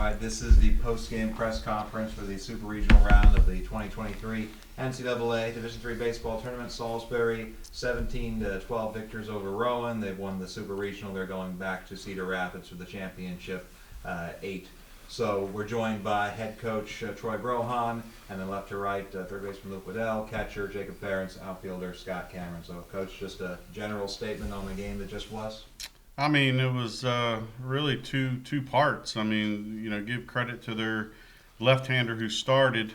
right, this is the post-game press conference for the Super Regional round of the 2023 NCAA Division III baseball tournament. Salisbury 17-12 victors over Rowan. They've won the Super Regional. They're going back to Cedar Rapids for the championship 8. So we're joined by head coach Troy Brohawn, and then left to right, third baseman Luke Weddell, catcher Jacob Ference, outfielder Scott Cameron. So, Coach, just a general statement on the game that just was? I mean, it was really two parts. I mean, give credit to their left-hander who started.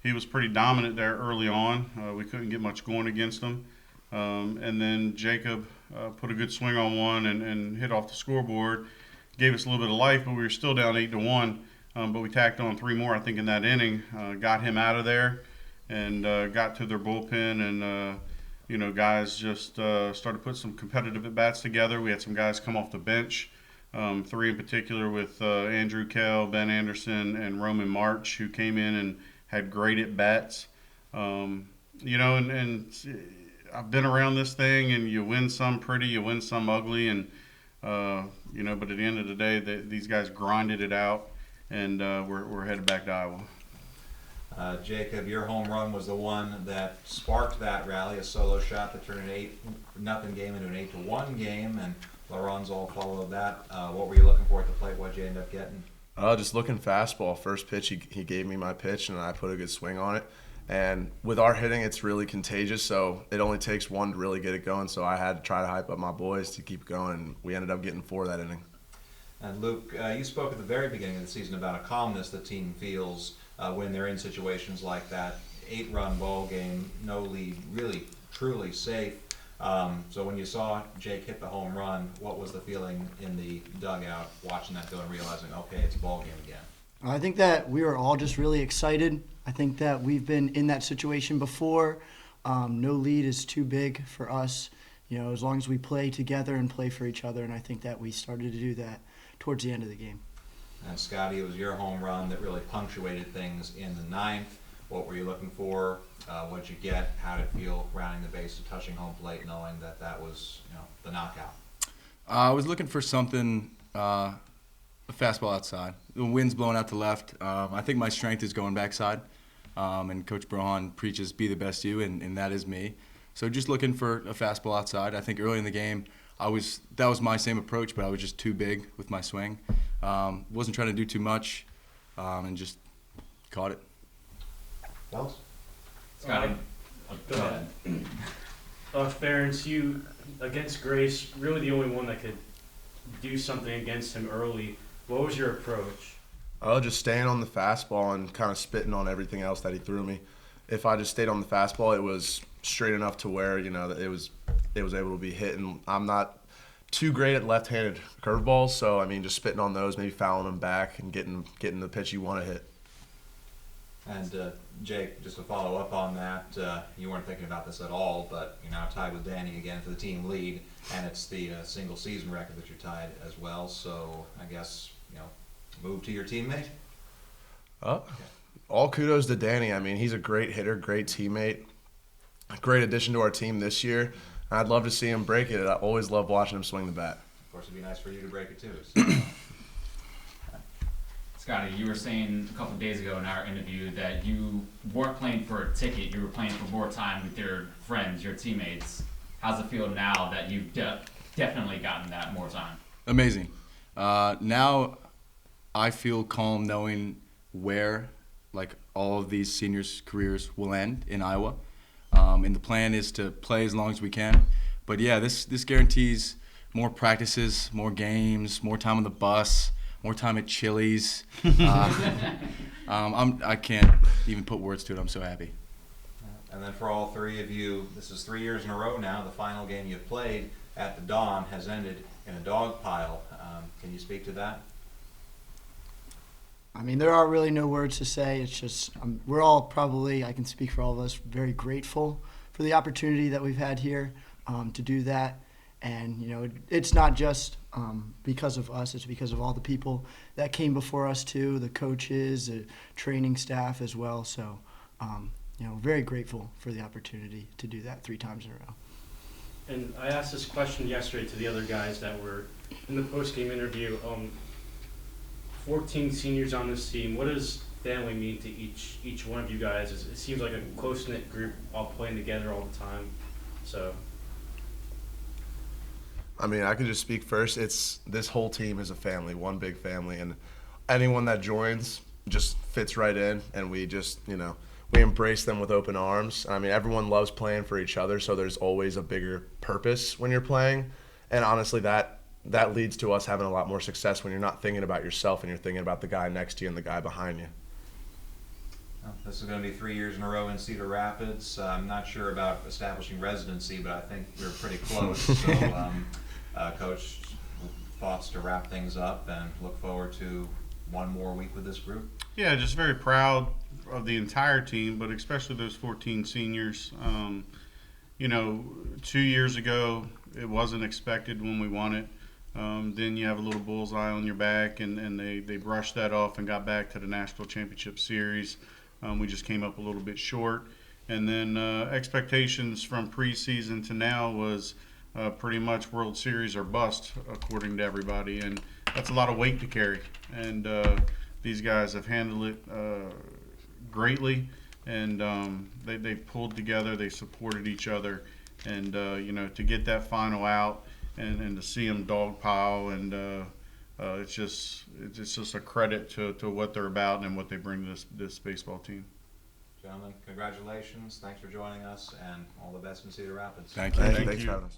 He was pretty dominant there early on. We couldn't get much going against him. And then Jacob put a good swing on one and hit off the scoreboard. Gave us a little bit of life, but we were still down 8-1. But we tacked on 3 more, I think, in that inning. Got him out of there and got to their bullpen and guys just started putting some competitive at-bats together. We had some guys come off the bench, 3 in particular with Andrew Kell, Ben Anderson, and Roman March, who came in and had great at-bats. And I've been around this thing, and you win some pretty, you win some ugly, and but at the end of the day, these guys grinded it out, and we're headed back to Iowa. Jacob, your home run was the one that sparked that rally, a solo shot that turned an 8-0 game into an 8-1 game, and the runs all followed that. What were you looking for at the plate? What'd you end up getting? Just looking fastball. First pitch, he gave me my pitch, and I put a good swing on it. And with our hitting, it's really contagious, so it only takes one to really get it going. So I had to try to hype up my boys to keep going, and we ended up getting 4 that inning. And Luke, you spoke at the very beginning of the season about a calmness the team feels when they're in situations like that. 8-run ball game, no lead, really, truly safe. So when you saw Jake hit the home run, what was the feeling in the dugout watching that field and realizing, okay, it's a ball game again? I think that we were all just really excited. I think that we've been in that situation before. No lead is too big for us, as long as we play together and play for each other, and I think that we started to do that towards the end of the game. And Scotty, it was your home run that really punctuated things in the 9th. What were you looking for? What'd you get? How did it feel rounding the base and touching home plate, knowing that was the knockout? I was looking for something, a fastball outside. The wind's blowing out to left. I think my strength is going backside. And Coach Brohawn preaches, be the best you, and that is me. So just looking for a fastball outside. I think early in the game, that was my same approach, but I was just too big with my swing. Wasn't trying to do too much, and just caught it. Wells? Scotty? Go ahead. Ference, you, against Grace, really the only one that could do something against him early. What was your approach? Just staying on the fastball and kind of spitting on everything else that he threw me. If I just stayed on the fastball, it was straight enough to where that it was able to be hit. And I'm not too great at left-handed curveballs, so I mean, just spitting on those, maybe fouling them back and getting the pitch you want to hit. And Jake, just to follow up on that, you weren't thinking about this at all, but you're now tied with Danny again for the team lead, and it's the single season record that you're tied as well. So I guess move to your teammate. All kudos to Danny. I mean, he's a great hitter, great teammate, a great addition to our team this year. I'd love to see him break it. I always love watching him swing the bat. Of course, it'd be nice for you to break it too. So. Scotty, you were saying a couple of days ago in our interview that you weren't playing for a ticket. You were playing for more time with your friends, your teammates. How's it feel now that you've definitely gotten that more time? Amazing. Now I feel calm knowing where all of these seniors' careers will end in Iowa. And the plan is to play as long as we can. But yeah, this guarantees more practices, more games, more time on the bus, more time at Chili's. I can't even put words to it. I'm so happy. And then for all 3 of you, this is 3 years in a row now. The final game you've played at the Dawn has ended in a dog pile. Can you speak to that? I mean, there are really no words to say. It's just we're all probably, I can speak for all of us, very grateful for the opportunity that we've had here to do that. And, it's not just because of us. It's because of all the people that came before us, too, the coaches, the training staff as well. So, very grateful for the opportunity to do that 3 times in a row. And I asked this question yesterday to the other guys that were in the post-game interview. 14 seniors on this team. What does family mean to each one of you guys? It seems like a close-knit group all playing together all the time. So, I mean, I can just speak first. This whole team is a family, one big family, and anyone that joins just fits right in, and we just, we embrace them with open arms. I mean, everyone loves playing for each other, so there's always a bigger purpose when you're playing. And honestly, that leads to us having a lot more success when you're not thinking about yourself and you're thinking about the guy next to you and the guy behind you. Well, this is going to be 3 years in a row in Cedar Rapids. I'm not sure about establishing residency, but I think we're pretty close. So, Coach, thoughts to wrap things up and look forward to one more week with this group? Yeah, just very proud of the entire team, but especially those 14 seniors. 2 years ago, it wasn't expected when we won it. Then you have a little bullseye on your back, and they brushed that off and got back to the National Championship Series. We just came up a little bit short. And then expectations from preseason to now was pretty much World Series or bust, according to everybody. And that's a lot of weight to carry. And these guys have handled it greatly. And they pulled together, they supported each other. And, to get that final out and to see them dogpile, and it's just a credit to what they're about and what they bring to this baseball team. Gentlemen, congratulations. Thanks for joining us, and all the best in Cedar Rapids. Thank you. Thanks for having us.